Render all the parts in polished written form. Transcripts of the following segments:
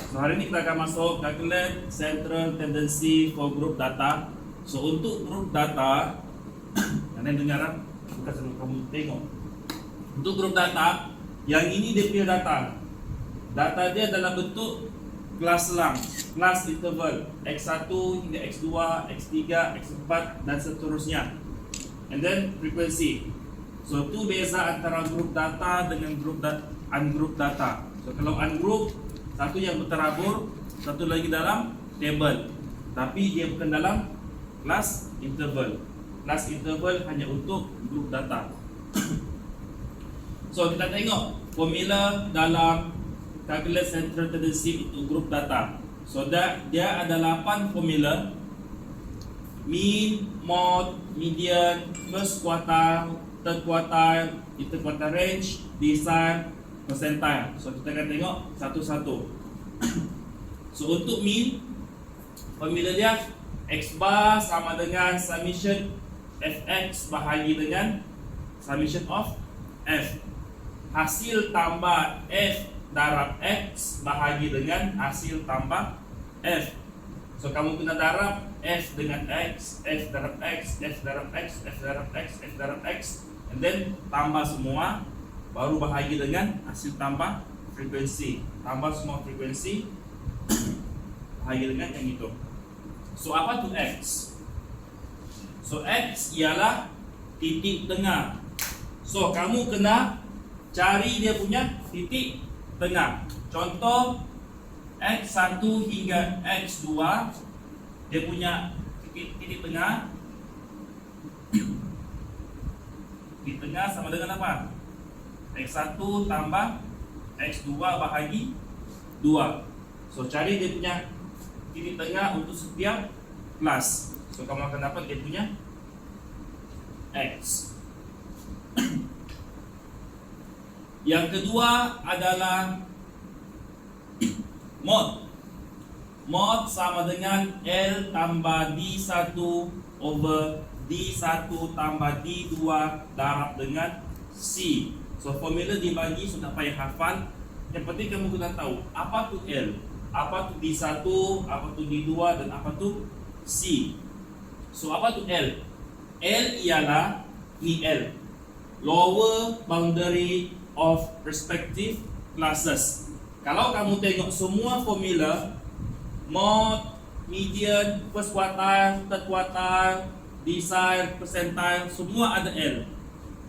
So hari ini kita akan masuk calculate central tendency for group data. So untuk group data, kalian dengar, bukan sebelum kamu tengok. Untuk group data, yang ini dia punya data. Data dia dalam bentuk kelas selang, kelas interval X1 hingga X2, X3, X4 dan seterusnya. And then frequency. So itu beza antara group data dengan ungroup data. So kalau ungroup, satu yang berterabur, satu lagi dalam table, tapi dia bukan dalam kelas interval. Kelas interval hanya untuk group data. So kita tengok formula dalam calculate central tendency untuk group data. So dia ada 8 formula: mean, mode, median, first quartile, third quartile, interquartile range, decile, percentile. So kita akan tengok satu-satu. So untuk mean, formula dia X bar sama dengan summation Fx bahagi dengan summation of F. Hasil tambah F darab X bahagi dengan hasil tambah F. So kamu kena darab F dengan X, F darab X, F darab X, F darab X, F darab X, and then tambah semua, baru bahagi dengan hasil tambah frekuensi. Tambah semua frekuensi, bahagi dengan yang itu. So apa tu X? So X ialah titik tengah. So kamu kena cari dia punya titik tengah. Contoh X1 hingga X2, dia punya titik tengah. Titik tengah sama dengan apa? X1 tambah X2 bahagi 2. So cari dia punya titik tengah untuk setiap kelas. So kamu akan dapat dia punya X. Yang kedua adalah mod. Mod sama dengan L tambah D1 over D1 tambah D2 darab dengan C. So formula dibagi, so tak payah hafal. Yang penting kamu kena tahu apa tu L, apa tu D1, apa tu D2 dan apa tu C. So apa tu L? L ialah ni L, lower boundary of respective classes. Kalau kamu tengok semua formula, mod, median, first quartile, third quartile, decile, percentile, semua ada L.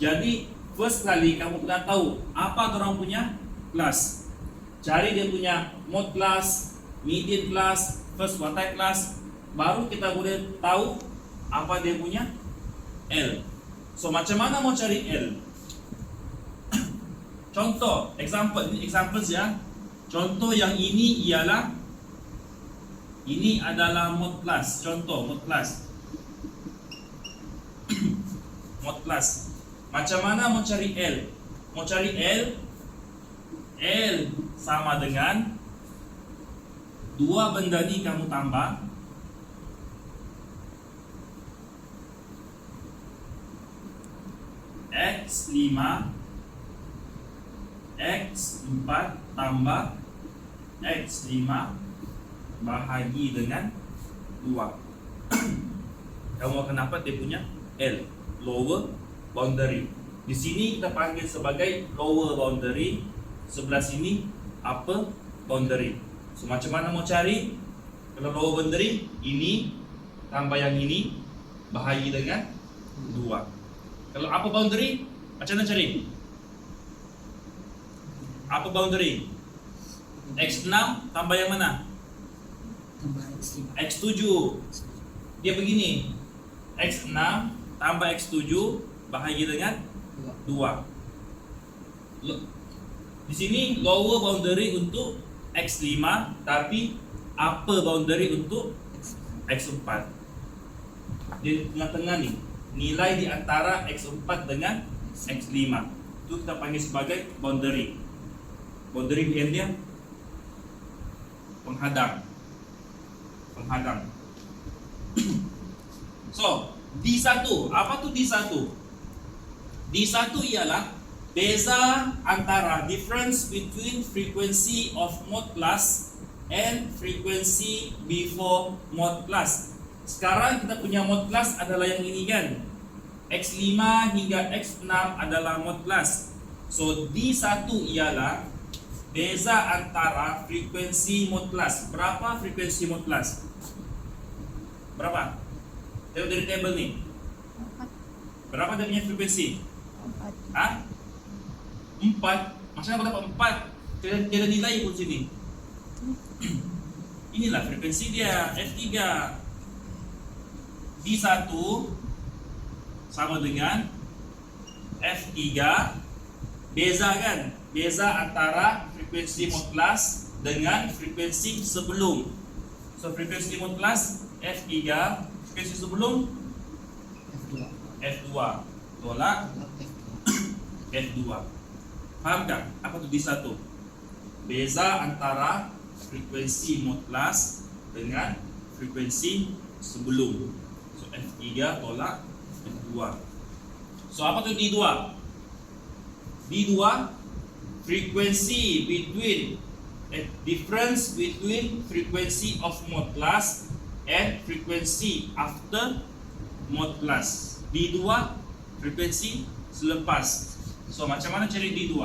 Jadi first kali kamu kena tahu apa orang punya kelas. Cari dia punya mod class, median class, first quartile class, baru kita boleh tahu apa dia punya L. So macam mana mau cari L? Contoh, ini examples ya. Contoh yang ini ialah, ini adalah mod class. Contoh mod class. Mod class. Macam mana mau cari L? Mau cari L? L sama dengan dua benda ni kamu tambah. X5 X4 tambah X5 bahagi dengan 2. Kamu akan dapat dia punya L, lower boundary. Di sini kita panggil sebagai lower boundary, sebelah sini upper boundary. So macam mana mau cari? Kalau lower boundary, ini tambah yang ini bahagi dengan 2. Kalau upper boundary, macam mana cari? Upper boundary X6 tambah yang mana? Tambah X5. X7. Dia begini, X6 tambah X7 bahagi dengan 2. Di sini lower boundary untuk X5, tapi upper boundary untuk X4. Di tengah-tengah nih, nilai di antara X4 dengan X5 itu kita panggil sebagai boundary. Boundary BN dia penghadang. So D1, apa tuh D1? D1 ialah beza antara difference between frequency of mod class and frequency before mod plus. Sekarang kita punya mod plus adalah yang ini kan. X5 hingga X6 adalah mod plus. So D1 ialah beza antara frekuensi mod plus. Berapa frekuensi mod plus? Berapa? Tengok dari table ni. Berapa dia punya frekuensi? 4. 4? Maksudnya aku dapat 4. Tiada nilai pun sini. Inilah frekuensi dia, F3. D1 sama dengan F3. Beza kan? Beza antara frekuensi mod plus dengan frekuensi sebelum. So frekuensi mod plus F3, frekuensi sebelum F2. Tolak F2. Faham tak? Apa tu D1? Beza antara frekuensi mod plus dengan frekuensi sebelum. So F3 tolak F2. So apa tu D2? D2 frequency between difference between frequency of mod plus and frequency after mod plus. D2 frekuensi selepas. So macam mana cari D2?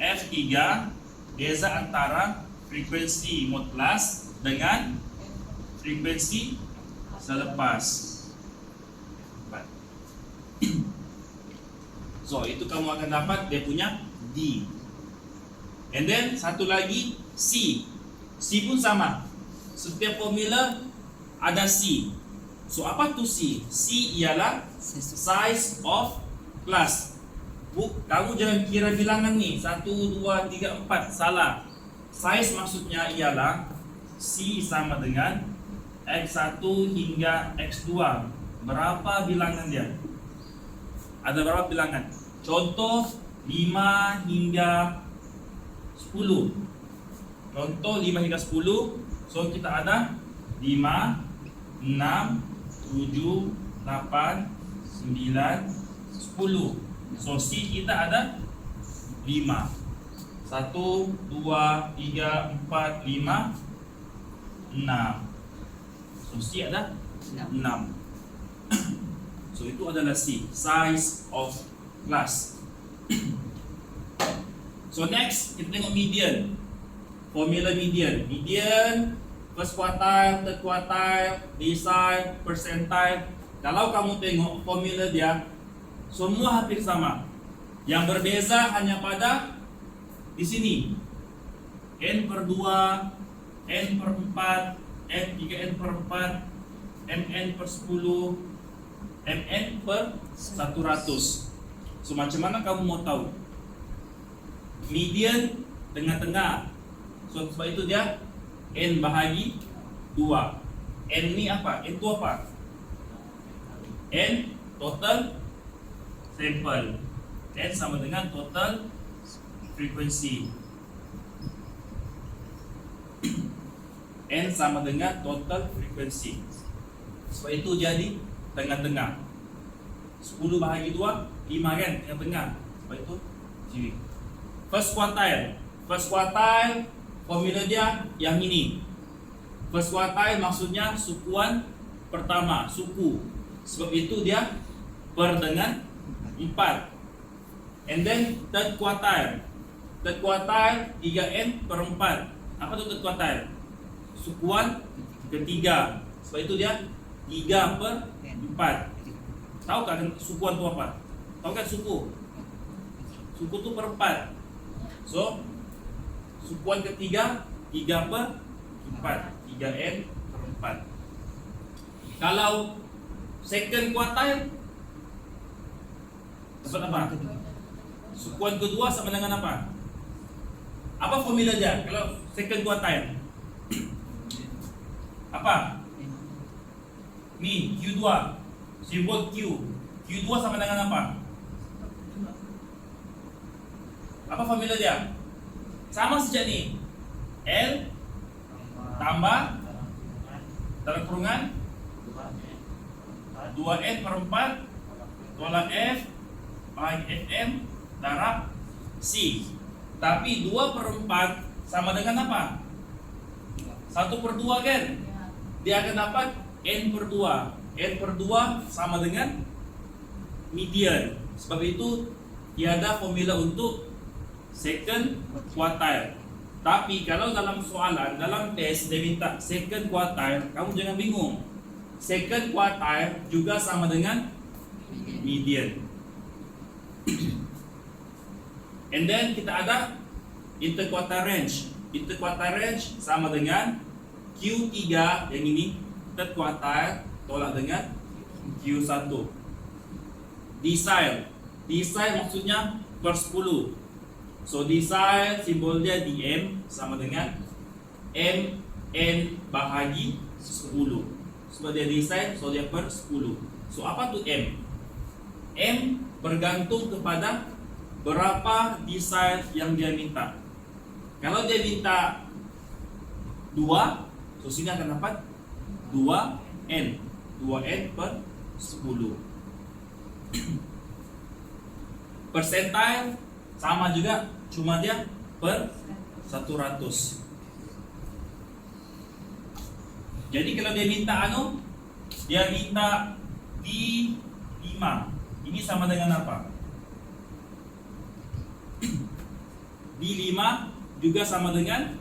F3 beza antara frekuensi mod plus dengan frekuensi selepas. So itu kamu akan dapat dia punya D. And then satu lagi C. C pun sama. Setiap formula ada C. So apa tu C? C ialah size of class. Kamu jangan kira bilangan ni 1, 2, 3, 4. Salah. Size maksudnya ialah C sama dengan X1 hingga X2. Berapa bilangan dia? Ada berapa bilangan? Contoh 5 hingga 10. Contoh 5 hingga 10. So kita ada 5, 6, 7, 8, 9, 10. So C kita ada 5. 1, 2, 3, 4, 5, 6. So C ada 6. So itu adalah C, size of class. So next kita tengok median. Formula median. Median, first quartile, third quartile, decile, percentile. Kalau kamu tengok formula dia, semua hampir sama. Yang berbeza hanya pada di sini. N/2, N/4, N3N/4, Mn/10, Mn/100. So macam mana kamu mau tahu? Median tengah-tengah. So sebab itu dia N bahagi 2. N ni apa? N itu apa? N total sample. N sama dengan total frequency. N sama dengan total frequency. Sebab itu jadi tengah-tengah. 10 bahagi 2, 5 kan? Tengah-tengah. Sebab itu sini. First quartile. First quartile formula dia yang ini. First quartile maksudnya sukuan pertama, suku. Sebab itu dia per dengan 4. And then third quartile. Third quartile 3n/4. Apa tu third quartile? Sukuan ketiga. Sebab itu dia 3/4. Tahu kan sukuan tu apa? Tahu kan suku? Suku tu per 4. So sukuan ketiga 3/4. 3n/4. Kalau second quartile dapat apa? Sukuan kedua sama dengan apa? Apa formula dia kalau second quartile? Apa? Ni Q2. Simbol Q. Q2 sama dengan apa? Apa formula dia? Sama saja ni. L tambah dalam kurungan 2n/4 tolak F bahagi Fm darab C. Tapi 2/4 sama dengan apa? 1/2 kan? Dia akan dapat N/2. N/2 sama dengan median. Sebab itu tiada formula untuk second quartile. Tapi kalau dalam soalan, dalam test dia minta second quartile, kamu jangan bingung. Second quartile juga sama dengan median. And then kita ada interquartile range. Interquartile range sama dengan Q3 yang ini, third quartile tolak dengan Q1. Decile. Decile maksudnya per 10. So decile simbol dia dm sama dengan mn bahagi 10. Sebab dia decile, so dia per 10. So apa tu m? M bergantung kepada berapa decile yang dia minta. Kalau dia minta 2, so sini akan dapat 2n. 2n per 10. Percentile sama juga, cuma dia per 100. Jadi kalau dia minta dia minta D5. Ini sama dengan apa? D5 juga sama dengan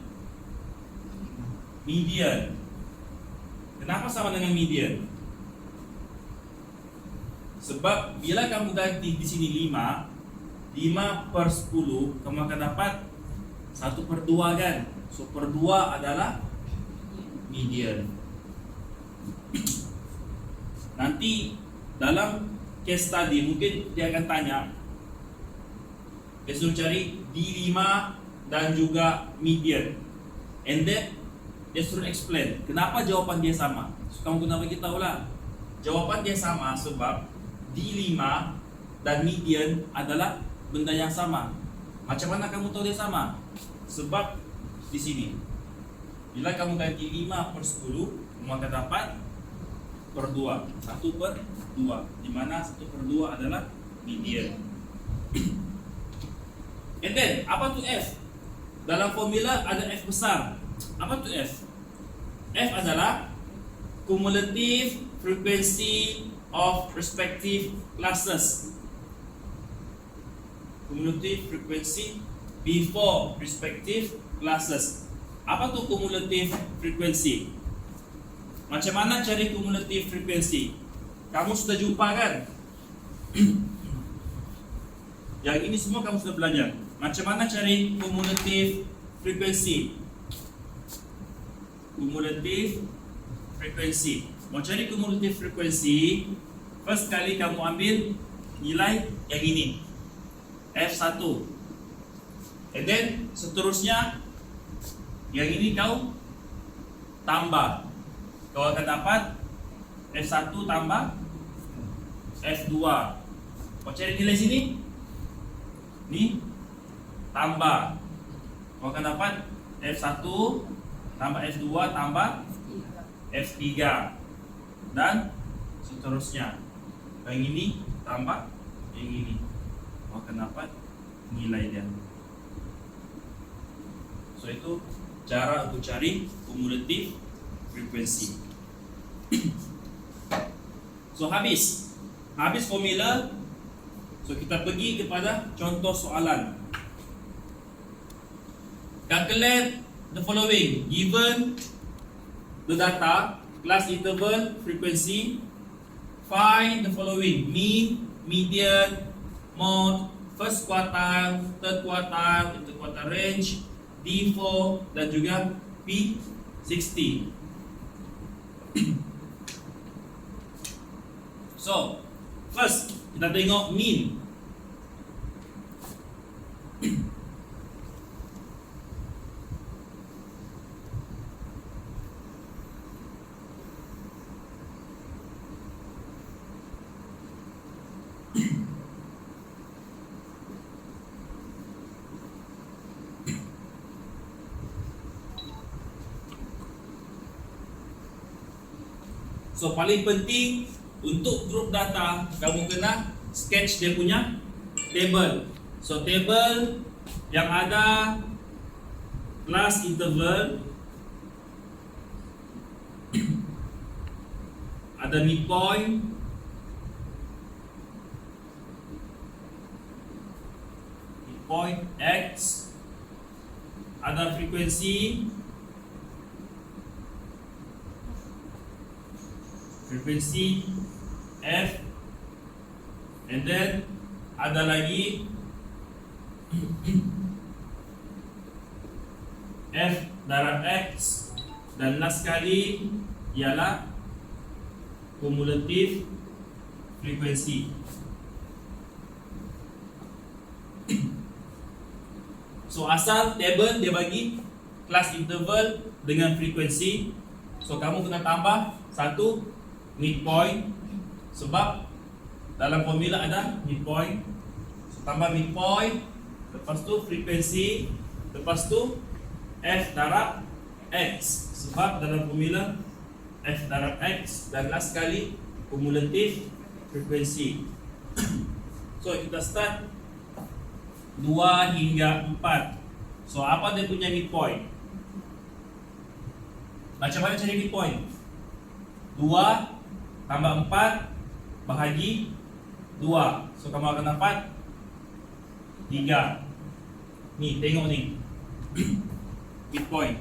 median. Kenapa sama dengan median? Sebab bila kamu ganti di sini 5 per 10, kamu akan dapat 1/2 kan? So per 2 adalah median. Nanti dalam case study mungkin dia akan tanya, dia suruh cari D5 dan juga median, and then dia suruh explain kenapa jawapan dia sama. So, kamu kena bagi tahu lah jawapan dia sama sebab D5 dan median adalah benda yang sama. Macam mana kamu tahu dia sama? Sebab di sini bila kamu ganti 5 per 10, kamu akan dapat per 2, 1/2, di mana 1/2 adalah median. And then apa tu F? Dalam formula ada F besar. Apa tu F? F adalah cumulative frequency of respective classes. Cumulative frequency before respective classes. Apa tu cumulative frequency? Macam mana cari cumulative frequency? Kamu sudah jumpa kan? Yang ini semua kamu sudah belajar. Macam mana cari cumulative frequency? Cumulative frequency. Mau cari cumulative frequency, first kali kamu ambil nilai yang ini, F1. And then seterusnya yang ini kau tambah. Kau akan dapat F1 tambah F2. Mau cari nilai sini, ni tambah. Kau akan dapat F1 tambah F2 tambah F3 dan seterusnya. Yang ini tambah yang ini, kau akan dapat nilai dia. So itu cara untuk cari cumulative frequency. So habis formula. So kita pergi kepada contoh soalan. Calculate the following given the data, class interval, frequency. Find the following: mean, median, mode, first quartile, third quartile, interquartile range, D4 dan juga P60. So, first kita tengok mean. So paling penting untuk grup data, kamu kena sketch dia punya table. So table yang ada class interval ada midpoint, X, ada frekuensi F, and then ada lagi F darab X, dan last sekali ialah kumulatif frekuensi. So asal table dia bagi kelas interval dengan frekuensi, so kamu kena tambah satu midpoint, sebab dalam formula ada midpoint. So tambah midpoint, lepas tu frekuensi, lepas tu F darab X, sebab dalam formula F darab X, dan last sekali kumulatif frekuensi. So kita start 2 hingga 4. So apa dia punya midpoint? Macam mana cari midpoint? 2 tambah 4 bahagi 2. So kamu akan dapat 3. Ni, tengok ni. Midpoint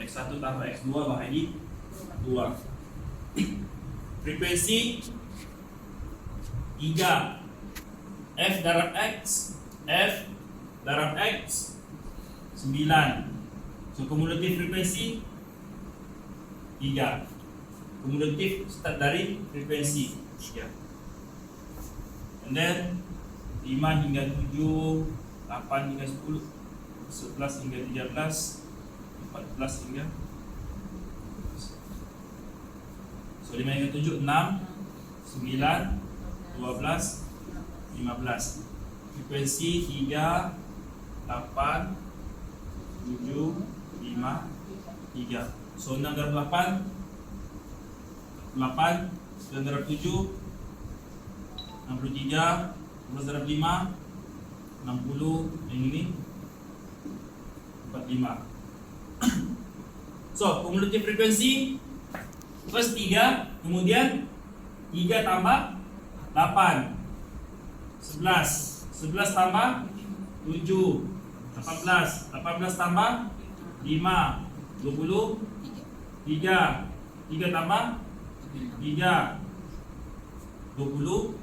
X1 tambah X2 bahagi 2. Frekuensi 3. F darab X, F darab X 9. So kumulatif frekuensi 3. Kumulatif start dari frekuensi 3. And then 5 hingga 7, 8 hingga 10, 11 hingga 13, 14 hingga, so 5 hingga 7, 6, 9, 12, 15. Frekuensi 3, 8, 7, 5, 3. So 6 darab 8, 8, 9 darab 7, 63, 12 darab 5, 60, yang ini 45. So kumulatif frekuensi first 3, kemudian 3 tambah 8, 11 tambah 7, 18 tambah 5, 20, 3 tambah 3, 26.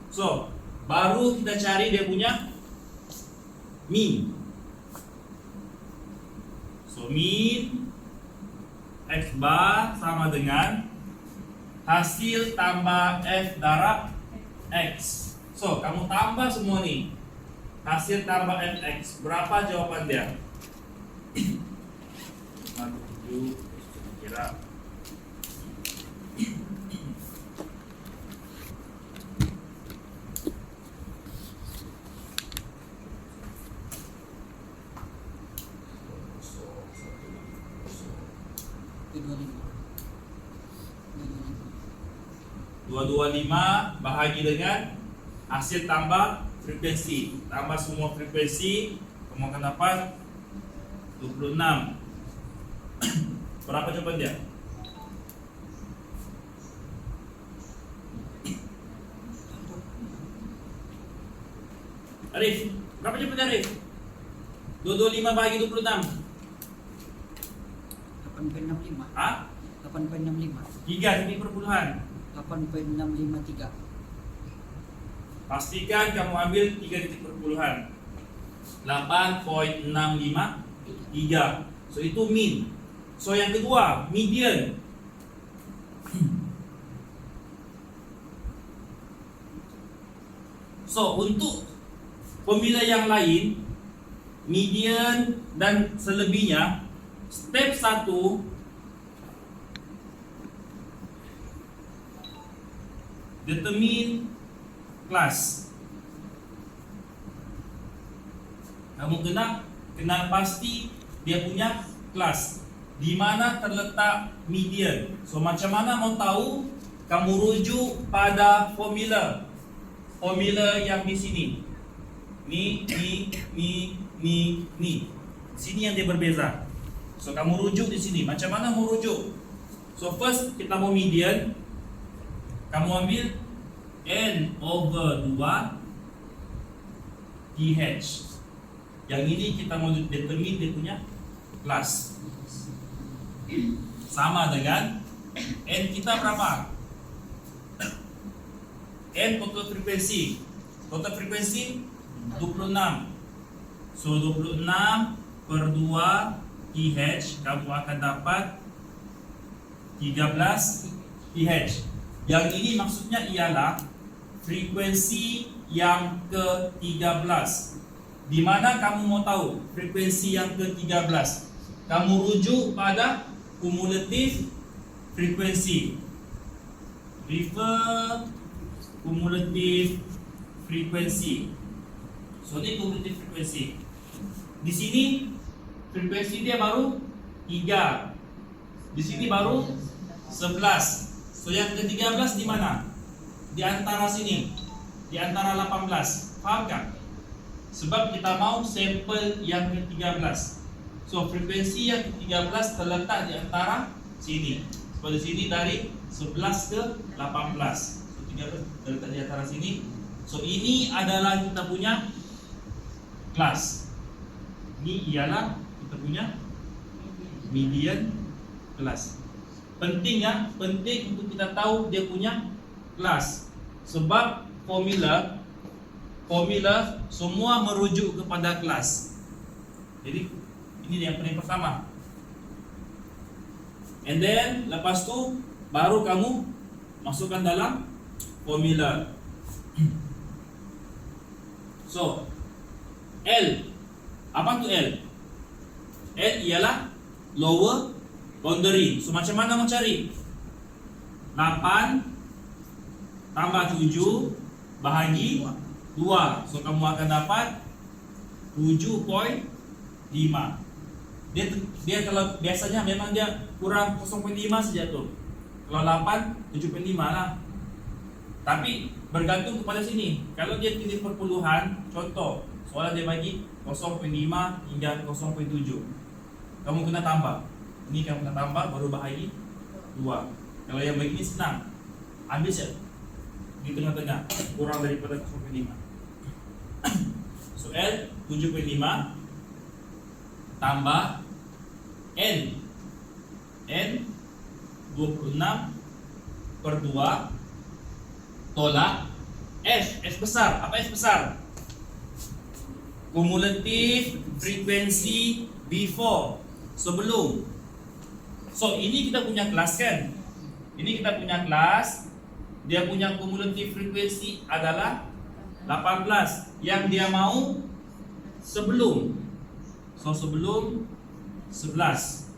So baru kita cari dia punya mean. So mean X bar sama dengan hasil tambah F darab X. So kamu tambah semua nih, hasil tambah Fx, berapa jawaban dia? 7 kira. Dua 225 bahagi dengan hasil tambah frekuensi, tambah semua frekuensi, kamu akan dapat 26. Berapa jawaban dia? Arif, berapa jawaban Arif? 225 bahagi 26. 8.65. Ah? 8.65. 3 ini perpuluhan. 8.653. Pastikan kamu ambil 3 titik perpuluhan. 8.653. So itu mean. So yang kedua, median. So untuk formula yang lain, median dan selebihnya, step 1 determine class. Kamu kenal pasti dia punya kelas, di mana terletak median. So macam mana mau tahu? Kamu rujuk pada formula yang di sini. Ni. Sini yang dia berbeza. So kamu rujuk di sini. Macam mana mau rujuk? So first kita mau median. Kamu ambil N over 2 TH. Yang ini kita mau determine dia punya kelas. Sama dengan N kita berapa? N total frekuensi. Total frekuensi 26. So 26 per 2 TH kamu akan dapat 13 TH. Yang ini maksudnya ialah frekuensi yang ke-13. Di mana kamu mau tahu frekuensi yang ke-13? Kamu rujuk pada kumulatif frekuensi. Refer kumulatif frekuensi. So ini kumulatif frekuensi. Di sini frekuensi dia baru 3. Di sini baru 11. So yang ke-13 di mana? Di antara sini. Di antara 18. Faham kan? Sebab kita mau sampel yang ke-13. So frekuensi yang ke-13 terletak di antara sini. Sebab di sini dari 11 ke 18. So 13 terletak di antara sini. So ini adalah kita punya kelas. Ini ialah kita punya median kelas. Penting ya, penting untuk kita tahu dia punya kelas. Sebab formula semua merujuk kepada kelas. Jadi ini yang paling pertama. And then lepas tu baru kamu masukkan dalam formula. So L, apa tu L? L ialah lower boundary. So macam mana mau cari? 8 tambah 7 bahagi 2. So kamu akan dapat 7.5. Dia kalau biasanya memang dia kurang 0.5 saja tuh. Kalau 8 7.5 lah. Tapi bergantung kepada sini. Kalau dia pilih perpuluhan, contoh soalnya dia bagi 0.5 hingga 0.7. Kamu kena tambah. Ini kamu kena tambah baru bahagi 2. Kalau yang begini senang. Ambil saja di tengah-tengah, kurang daripada 0.5. So L 7.5 tambah N 26 per 2 tolak F besar. Apa F besar? Kumulatif frekuensi before, sebelum. So ini kita punya kelas kan? Ini kita punya kelas. Dia punya kumulatif frekuensi adalah 18. Yang dia mau sebelum. So sebelum 11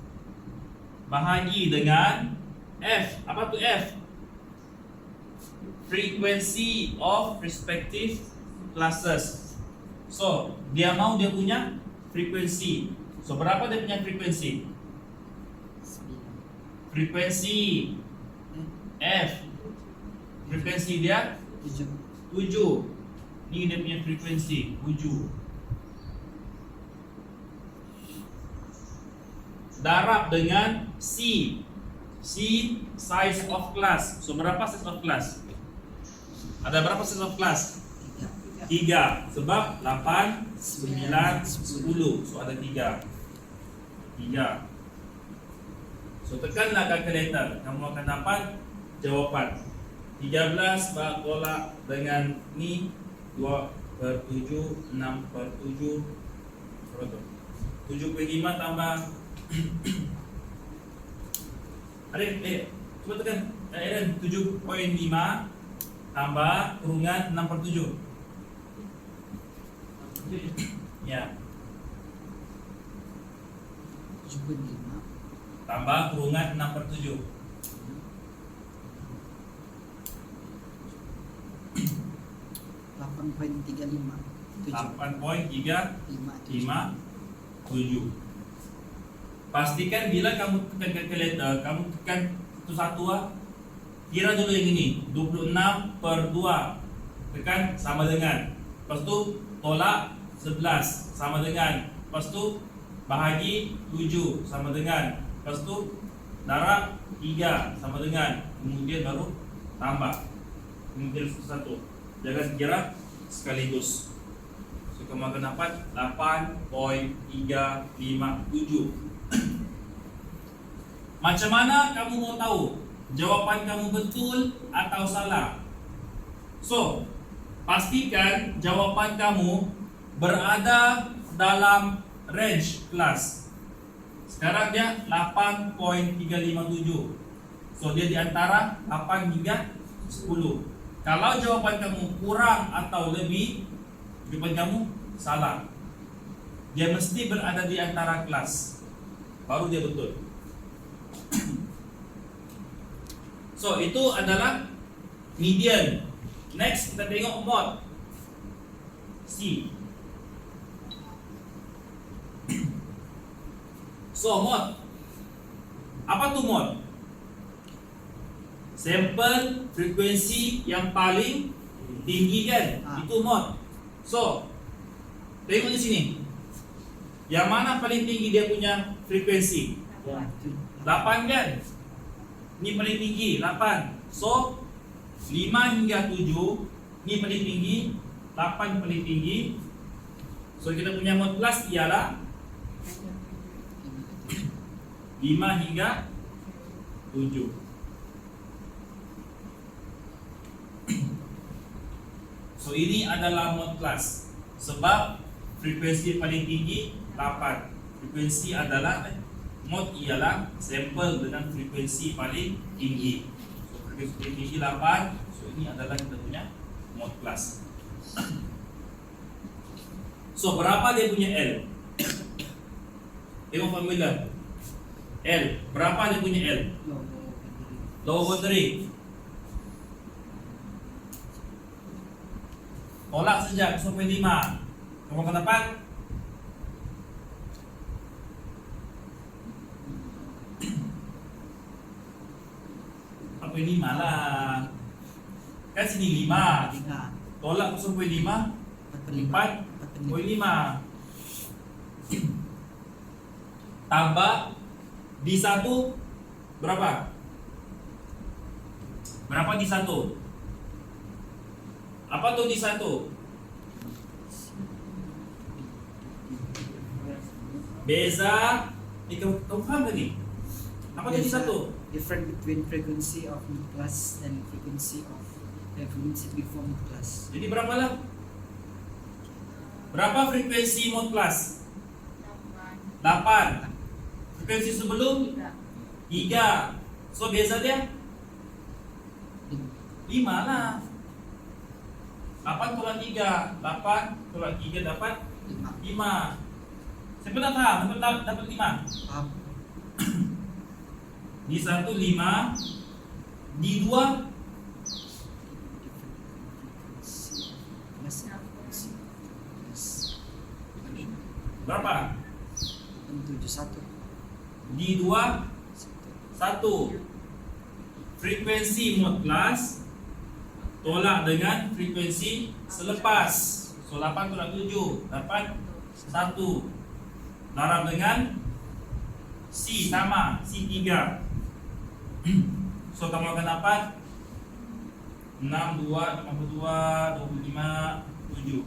bahagi dengan F. Apa tu F? Frequency of respective classes. So dia mau dia punya frekuensi. So berapa dia punya frekuensi? Frekuensi F. Frekuensi dia 7. Ini dia punya frekuensi 7. Darab dengan C. C size of class. So berapa size of class? Ada berapa size of class? 3. Sebab 8, 9, 10. So ada 3. So tekanlah kalkulator, kamu akan dapat jawapan 13 tolak dengan ni 2 per 7, 6 per 7 berapa? 7.5 tambah coba tekan Aaron 7.5 tambah kurungan 6 per 7. Ya. 7.5 tambah kurungan 6 per 7. 8.357. Pastikan bila kamu tekan kalkulator, kamu tekan itu satu kira dulu yang ini 26 per 2. Tekan sama dengan. Lepas tu tolak 11 sama dengan, lepas tu bahagi 7 sama dengan, lepas tu darab 3 sama dengan, kemudian baru tambah, kemudian satu. Jangan kira sekaligus. So kamu akan dapat 8.357. Macam mana kamu mau tahu jawapan kamu betul atau salah? So, pastikan jawapan kamu berada dalam range kelas. Sekarang dia 8.357. So dia di antara 8 hingga 10. Kalau jawapan kamu kurang atau lebih, jawapan kamu salah. Dia mesti berada di antara kelas, baru dia betul. So itu adalah median. Next kita tengok mod C. So mod, apa tu mod? Sampel frekuensi yang paling tinggi kan? Itu mod. So tengok di sini, yang mana paling tinggi dia punya frekuensi? 8 kan? Ini paling tinggi 8. So 5 hingga 7 ini paling tinggi, 8 paling tinggi. So kita punya mod plus ialah 5 hingga 7. So ini adalah mod plus, sebab frekuensi paling tinggi 8. Frekuensi adalah mod ialah sampel dengan frekuensi paling tinggi. So frekuensi paling tinggi 8. So ini adalah kita punya mod plus. So berapa dia punya L? Tengok formula L. Berapa dia punya L? Low boundary. Tolak saja 0.5. Kamu akan dapat 4.5 lah. Kan sini 5. Tolak 0.5 4.5. Tambah di 1 berapa? Berapa di 1? Apa tuh di 1? Beza. Kamu paham tadi? Apa tuh di 1? Difference between frequency of mod plus and frequency before mod plus. Jadi berapa lah? Berapa frekuensi mod plus? 8. Frekuensi sebelum 3. So beza dia 5 lah. 8 tolak 3. 8 tolak 3 dapat 5. Siapa tak faham? Dapat 5. Paham? Di 1 5. Di 2 berapa? 71. Di 2 1. Frekuensi mod plus tolak dengan frekuensi selepas. So 8 tolak 7 dapat 1. Darab dengan C sama, C 3. So kamu akan dapat 62, 82, 25, 7.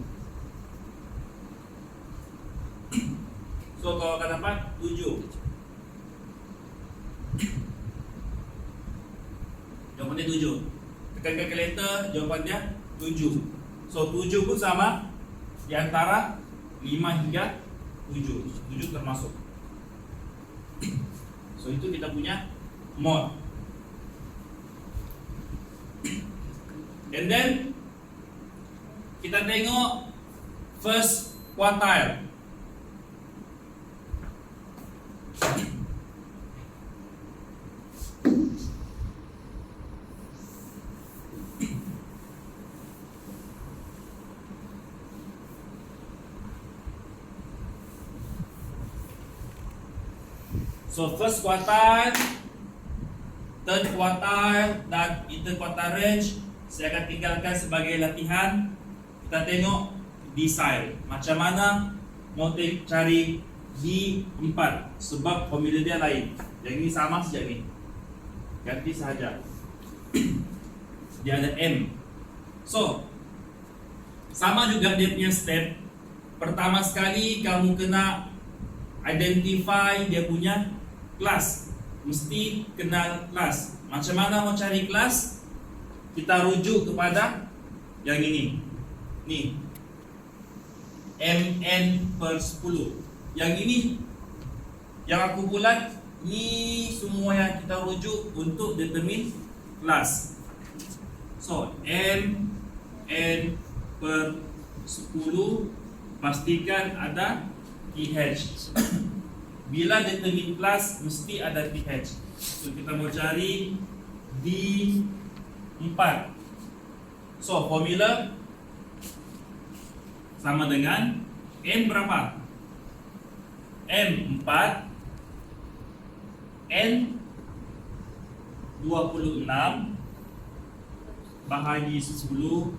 So kamu akan dapat 7. Jawapannya 7. Tekan kalkulator, jawapannya 7. So 7 pun sama di antara 5 hingga 7. 7 termasuk. So itu kita punya mod. And then kita tengok first quartile. So first quartile, third quartile dan interquartile range saya akan tinggalkan sebagai latihan. Kita tengok decile. Macam mana mau cari D4? Sebab formula dia lain. Yang ini sama saja ni. Ganti saja. Dia ada M. So, sama juga dia punya step. Pertama sekali kamu kena identify dia punya kelas. Mesti kenal kelas. Macam mana mau cari kelas? Kita rujuk kepada yang ini. Ni. Mn per 10. Yang ini yang aku bulat, ni semua yang kita rujuk untuk determine kelas. So, Mn per 10 pastikan ada pH. Bila determine kelas mesti ada pH. So kita mau cari D4. So formula sama dengan M berapa? M4 N 26 bahagi 10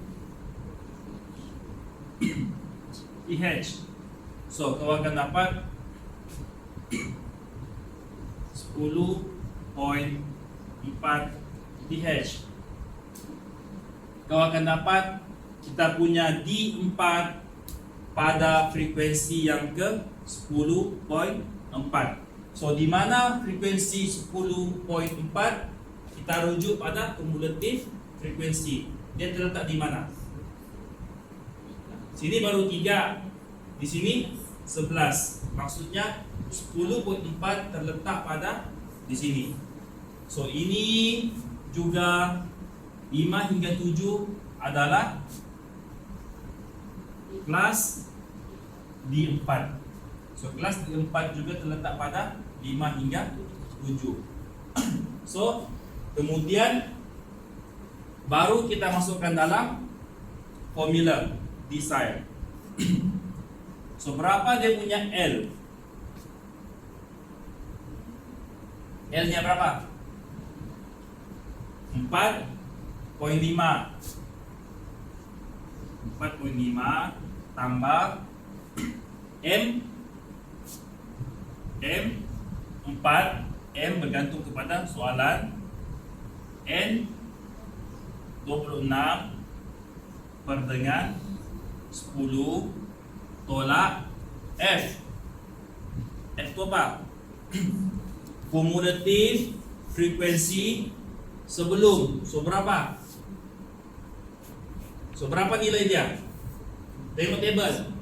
pH. So kau akan dapat 10.4 pH. Kau akan dapat kita punya D4 pada frekuensi yang ke 10.4. So di mana frekuensi 10.4 kita rujuk pada kumulatif frekuensi. Dia terletak di mana? Sini baru 3. Di sini 11. Maksudnya 10.4 terletak pada di sini. So ini juga 5 hingga 7 adalah kelas D4. So kelas D4 juga terletak pada 5 hingga 7. So kemudian baru kita masukkan dalam formula decile. So berapa dia punya L? L nya berapa? 4.5 tambah M 4 M bergantung kepada soalan N 26 per dengan 10 tolak F. F itu apa? Kumulatif frekuensi sebelum. So berapa? So berapa nilai dia? Tengok table.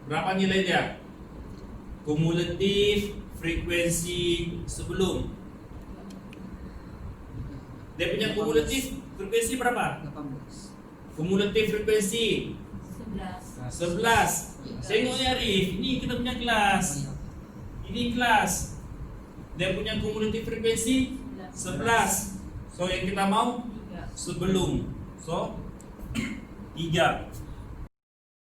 Berapa nilai dia? Kumulatif frekuensi sebelum. Dia punya kumulatif frekuensi berapa? 18. Kumulatif frekuensi 11. Tengok ni Arif, ini kita punya kelas. Ini kelas. Dia punya kumulatif frekuensi 11. So yang kita mau sebelum. So 3.